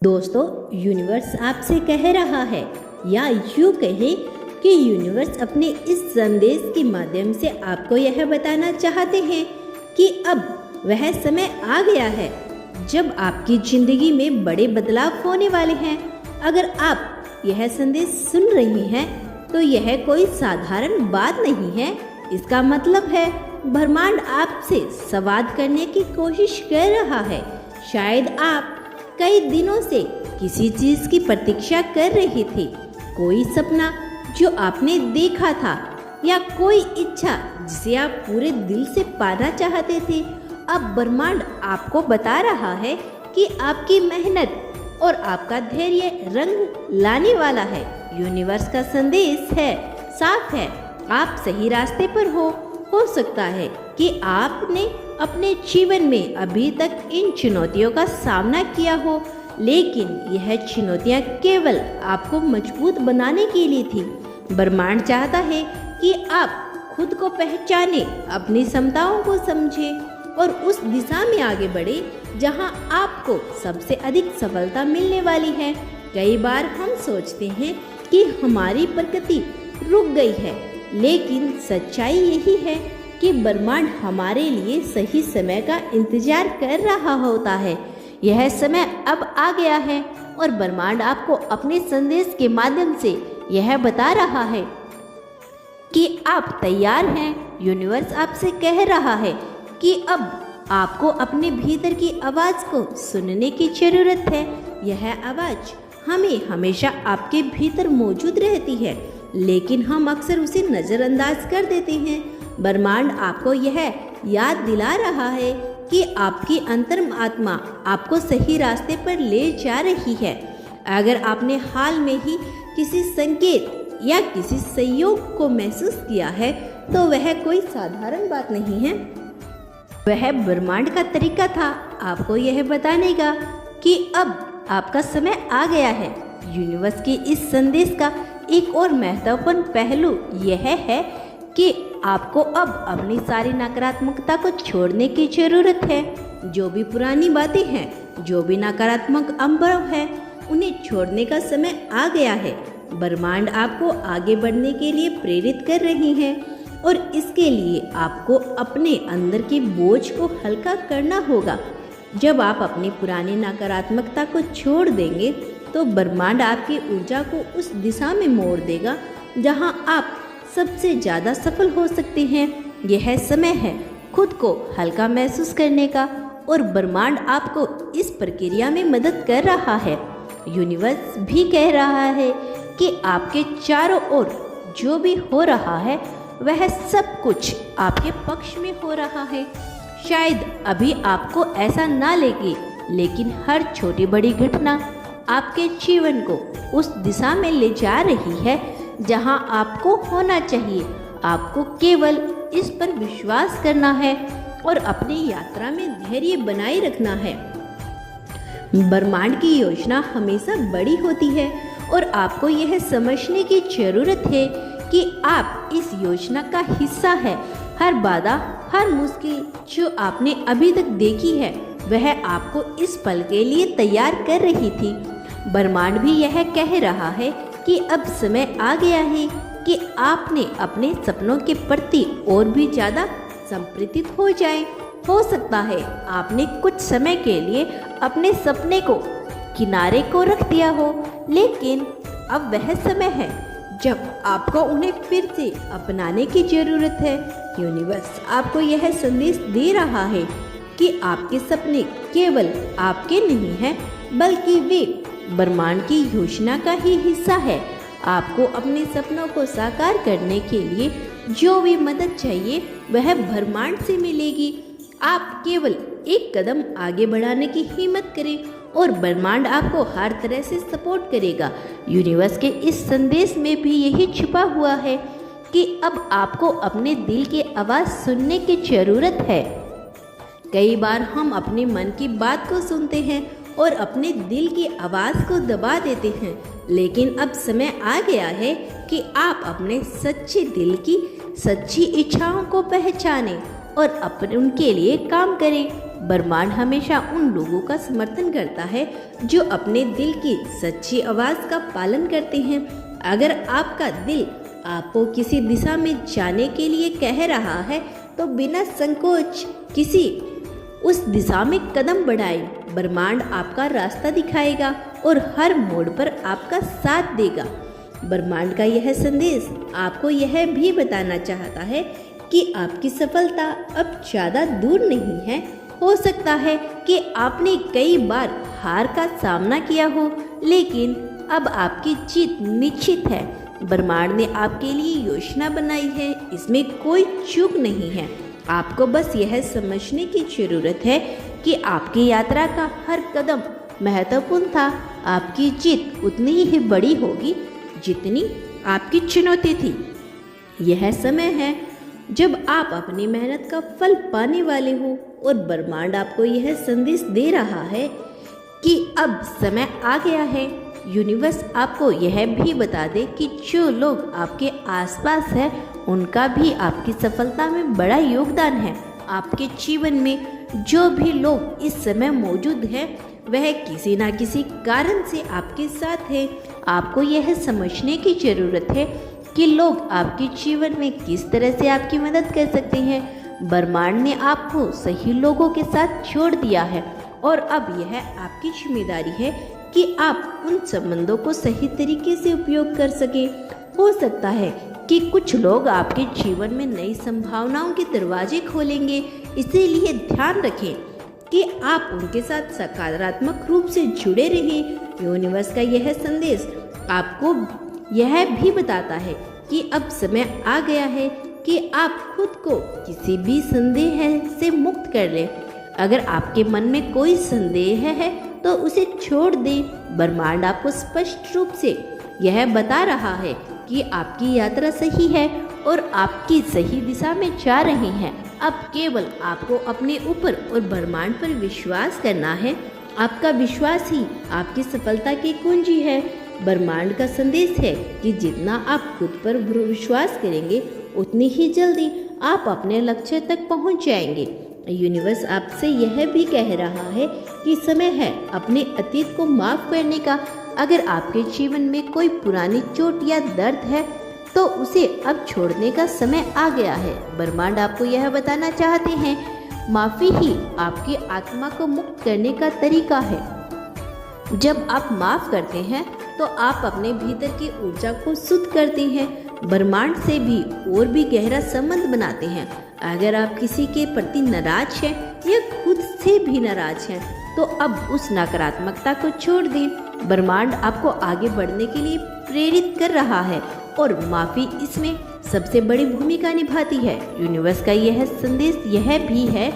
दोस्तों, यूनिवर्स आपसे कह रहा है या यूँ कहें कि यूनिवर्स अपने इस संदेश के माध्यम से आपको यह बताना चाहते हैं कि अब वह समय आ गया है जब आपकी ज़िंदगी में बड़े बदलाव होने वाले हैं। अगर आप यह संदेश सुन रही हैं तो यह कोई साधारण बात नहीं है। इसका मतलब है ब्रह्मांड आपसे संवाद करने की कोशिश कर रहा है। शायद आप कई दिनों से किसी चीज़ की प्रतीक्षा कर रहे थे, कोई सपना जो आपने देखा था या कोई इच्छा जिसे आप पूरे दिल से पाना चाहते थे। अब ब्रह्मांड आपको बता रहा है कि आपकी मेहनत और आपका धैर्य रंग लाने वाला है। यूनिवर्स का संदेश है, साफ है, आप सही रास्ते पर हो सकता है कि आपने अपने जीवन में अभी तक इन चुनौतियों का सामना किया हो, लेकिन यह चुनौतियां केवल आपको मजबूत बनाने के लिए थी। ब्रह्मांड चाहता है कि आप खुद को पहचाने, अपनी क्षमताओं को समझें और उस दिशा में आगे बढ़े जहां आपको सबसे अधिक सफलता मिलने वाली है। कई बार हम सोचते हैं कि हमारी प्रकृति रुक गई है, लेकिन सच्चाई यही है कि ब्रह्मांड हमारे लिए सही समय का इंतजार कर रहा होता है। यह समय अब आ गया है और ब्रह्मांड आपको अपने संदेश के माध्यम से यह बता रहा है कि आप तैयार हैं। यूनिवर्स आपसे कह रहा है कि अब आपको अपने भीतर की आवाज़ को सुनने की ज़रूरत है। यह आवाज़ हमें हमेशा आपके भीतर मौजूद रहती है, लेकिन हम अक्सर उसे नज़रअंदाज कर देते हैं। ब्रह्मांड आपको यह याद दिला रहा है कि आपकी अंतर्म आत्मा आपको सही रास्ते पर ले जा रही है। अगर आपने हाल में ही किसी संकेत या किसी सहयोग को महसूस किया है तो वह कोई साधारण बात नहीं है। वह ब्रह्मांड का तरीका था आपको यह बताने का कि अब आपका समय आ गया है। यूनिवर्स के इस संदेश का एक और महत्वपूर्ण पहलू यह है कि आपको अब अपनी सारी नकारात्मकता को छोड़ने की ज़रूरत है। जो भी पुरानी बातें हैं, जो भी नकारात्मक अनुभव है, उन्हें छोड़ने का समय आ गया है। ब्रह्मांड आपको आगे बढ़ने के लिए प्रेरित कर रही है और इसके लिए आपको अपने अंदर के बोझ को हल्का करना होगा। जब आप अपनी पुरानी नकारात्मकता को छोड़ देंगे तो ब्रह्मांड आपकी ऊर्जा को उस दिशा में मोड़ देगा जहां आप सबसे ज़्यादा सफल हो सकते हैं। यह समय है खुद को हल्का महसूस करने का और ब्रह्मांड आपको इस प्रक्रिया में मदद कर रहा है। यूनिवर्स भी कह रहा है कि आपके चारों ओर जो भी हो रहा है वह सब कुछ आपके पक्ष में हो रहा है। शायद अभी आपको ऐसा ना लगे, लेकिन हर छोटी बड़ी घटना आपके जीवन को उस दिशा में ले जा रही है जहां आपको होना चाहिए। आपको केवल इस पर विश्वास करना है और अपनी यात्रा में धैर्य बनाए रखना है। ब्रह्मांड की योजना हमेशा बड़ी होती है और आपको यह समझने की ज़रूरत है कि आप इस योजना का हिस्सा है। हर बाधा, हर मुश्किल जो आपने अभी तक देखी है, वह आपको इस पल के लिए तैयार कर रही थी। ब्रह्मांड भी यह कह रहा है कि अब समय आ गया है कि आपने अपने सपनों के प्रति और भी ज़्यादा समर्पित हो जाए। हो सकता है आपने कुछ समय के लिए अपने सपने को किनारे को रख दिया हो, लेकिन अब वह समय है जब आपको उन्हें फिर से अपनाने की ज़रूरत है। यूनिवर्स आपको यह संदेश दे रहा है कि आपके सपने केवल आपके नहीं हैं, बल्कि वे ब्रह्मांड की योजना का ही हिस्सा है। आपको अपने सपनों को साकार करने के लिए जो भी मदद चाहिए वह ब्रह्मांड से मिलेगी। आप केवल एक कदम आगे बढ़ाने की हिम्मत करें और ब्रह्मांड आपको हर तरह से सपोर्ट करेगा। यूनिवर्स के इस संदेश में भी यही छिपा हुआ है कि अब आपको अपने दिल की आवाज़ सुनने की ज़रूरत है। कई बार हम अपने मन की बात को सुनते हैं और अपने दिल की आवाज़ को दबा देते हैं, लेकिन अब समय आ गया है कि आप अपने सच्चे दिल की सच्ची इच्छाओं को पहचानें और अपने उनके लिए काम करें। ब्रह्मांड हमेशा उन लोगों का समर्थन करता है जो अपने दिल की सच्ची आवाज़ का पालन करते हैं। अगर आपका दिल आपको किसी दिशा में जाने के लिए कह रहा है तो बिना संकोच किसी उस दिशा में कदम बढ़ाएं। ब्रह्मांड आपका रास्ता दिखाएगा और हर मोड़ पर आपका साथ देगा। ब्रह्मांड का यह संदेश आपको यह भी बताना चाहता है कि आपकी सफलता अब ज़्यादा दूर नहीं है। हो सकता है कि आपने कई बार हार का सामना किया हो, लेकिन अब आपकी जीत निश्चित है। ब्रह्मांड ने आपके लिए योजना बनाई है, इसमें कोई चूक नहीं है। आपको बस यह समझने की ज़रूरत है कि आपकी यात्रा का हर कदम महत्वपूर्ण था। आपकी जीत उतनी ही बड़ी होगी जितनी आपकी चुनौती थी। यह समय है जब आप अपनी मेहनत का फल पाने वाले हो और ब्रह्मांड आपको यह संदेश दे रहा है कि अब समय आ गया है। यूनिवर्स आपको यह भी बता दे कि जो लोग आपके आसपास हैं उनका भी आपकी सफलता में बड़ा योगदान है। आपके जीवन में जो भी लोग इस समय मौजूद हैं वह किसी न किसी कारण से आपके साथ है। आपको यह समझने की ज़रूरत है कि लोग आपके जीवन में किस तरह से आपकी मदद कर सकते हैं। ब्रह्मांड ने आपको सही लोगों के साथ छोड़ दिया है और अब यह आपकी जिम्मेदारी है कि आप उन संबंधों को सही तरीके से उपयोग कर सकें। हो सकता है कि कुछ लोग आपके जीवन में नई संभावनाओं के दरवाजे खोलेंगे, इसीलिए ध्यान रखें कि आप उनके साथ सकारात्मक रूप से जुड़े रहें। यूनिवर्स का यह संदेश आपको यह भी बताता है कि अब समय आ गया है कि आप खुद को किसी भी संदेह से मुक्त कर लें। अगर आपके मन में कोई संदेह है तो उसे छोड़ दें। ब्रह्मांड आपको स्पष्ट रूप से यह बता रहा है कि आपकी यात्रा सही है और आपकी सही दिशा में जा रही हैं। अब केवल आपको अपने ऊपर और ब्रह्मांड पर विश्वास करना है। आपका विश्वास ही आपकी सफलता की कुंजी है। ब्रह्मांड का संदेश है कि जितना आप खुद पर विश्वास करेंगे उतनी ही जल्दी आप अपने लक्ष्य तक पहुंच जाएंगे। यूनिवर्स आपसे यह भी कह रहा है कि समय है अपने अतीत को माफ़ करने का। अगर आपके जीवन में कोई पुरानी चोट या दर्द है तो उसे अब छोड़ने का समय आ गया है। ब्रह्मांड आपको यह बताना चाहते हैं, माफ़ी ही आपकी आत्मा को मुक्त करने का तरीका है। जब आप माफ़ करते हैं तो आप अपने भीतर की ऊर्जा को शुद्ध करते हैं, ब्रह्मांड से भी और भी गहरा संबंध बनाते हैं। अगर आप किसी के प्रति नाराज हैं या खुद से भी नाराज हैं तो अब उस नकारात्मकता को छोड़ दें। ब्रह्मांड आपको आगे बढ़ने के लिए प्रेरित कर रहा है और माफ़ी इसमें सबसे बड़ी भूमिका निभाती है। यूनिवर्स का यह संदेश यह भी है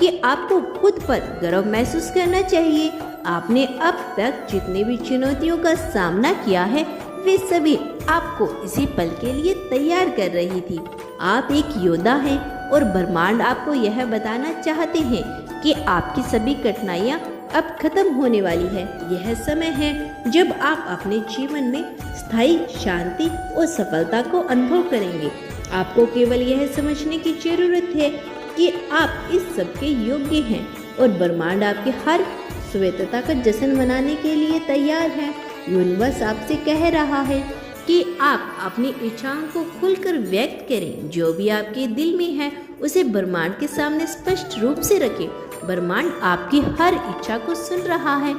कि आपको खुद पर गर्व महसूस करना चाहिए। आपने अब तक जितने भी चुनौतियों का सामना किया है वे सभी आपको इसी पल के लिए तैयार कर रही थी। आप एक योद्धा हैं और ब्रह्मांड आपको यह बताना चाहते हैं कि आपकी सभी कठिनाइयाँ अब खत्म होने वाली है। यह समय है जब आप अपने जीवन में स्थायी शांति और सफलता को अनुभव करेंगे। आपको केवल यह समझने की जरूरत है कि आप इस सब के योग्य हैं और ब्रह्मांड आपके हर श्वेतता का जश्न मनाने के लिए तैयार है। यूनिवर्स आपसे कह रहा है कि आप अपनी इच्छाओं को खुलकर व्यक्त करें। जो भी आपके दिल में है उसे ब्रह्मांड के सामने स्पष्ट रूप से रखें। ब्रह्मांड आपकी हर इच्छा को सुन रहा है।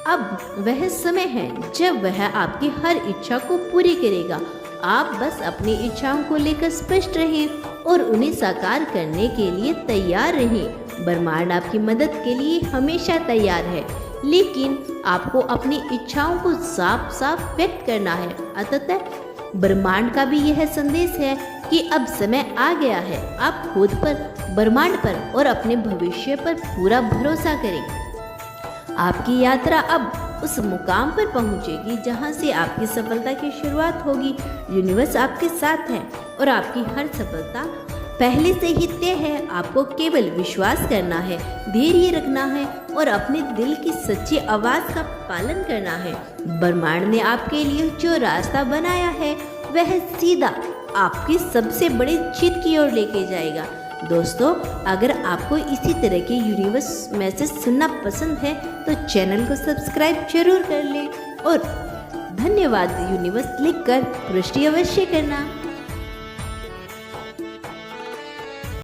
अब वह समय है जब वह आपकी हर इच्छा को पूरी करेगा। आप बस अपनी इच्छाओं को लेकर स्पष्ट रहें और उन्हें साकार करने के लिए तैयार रहें। ब्रह्मांड आपकी मदद के लिए हमेशा तैयार है, लेकिन आपको अपनी इच्छाओं को साफ साफ व्यक्त करना है। अतः ब्रह्मांड का भी यह संदेश है कि अब समय आ गया है। आप खुद पर, ब्रह्मांड पर और अपने भविष्य पर पूरा भरोसा करें। आपकी यात्रा अब उस मुकाम पर पहुंचेगी जहां से आपकी सफलता की शुरुआत होगी। यूनिवर्स आपके साथ है और आपकी हर सफलता पहले से ही तय है। आपको केवल विश्वास करना है, धैर्य रखना है और अपने दिल की सच्ची आवाज़ का पालन करना है। ब्रह्मांड ने आपके लिए जो रास्ता बनाया है वह सीधा आपकी सबसे बड़ी जीत की ओर लेके जाएगा। दोस्तों, अगर आपको इसी तरह के यूनिवर्स मैसेज सुनना पसंद है तो चैनल को सब्सक्राइब जरूर कर लें और धन्यवाद यूनिवर्स लिखकर पुष्टि अवश्य करना।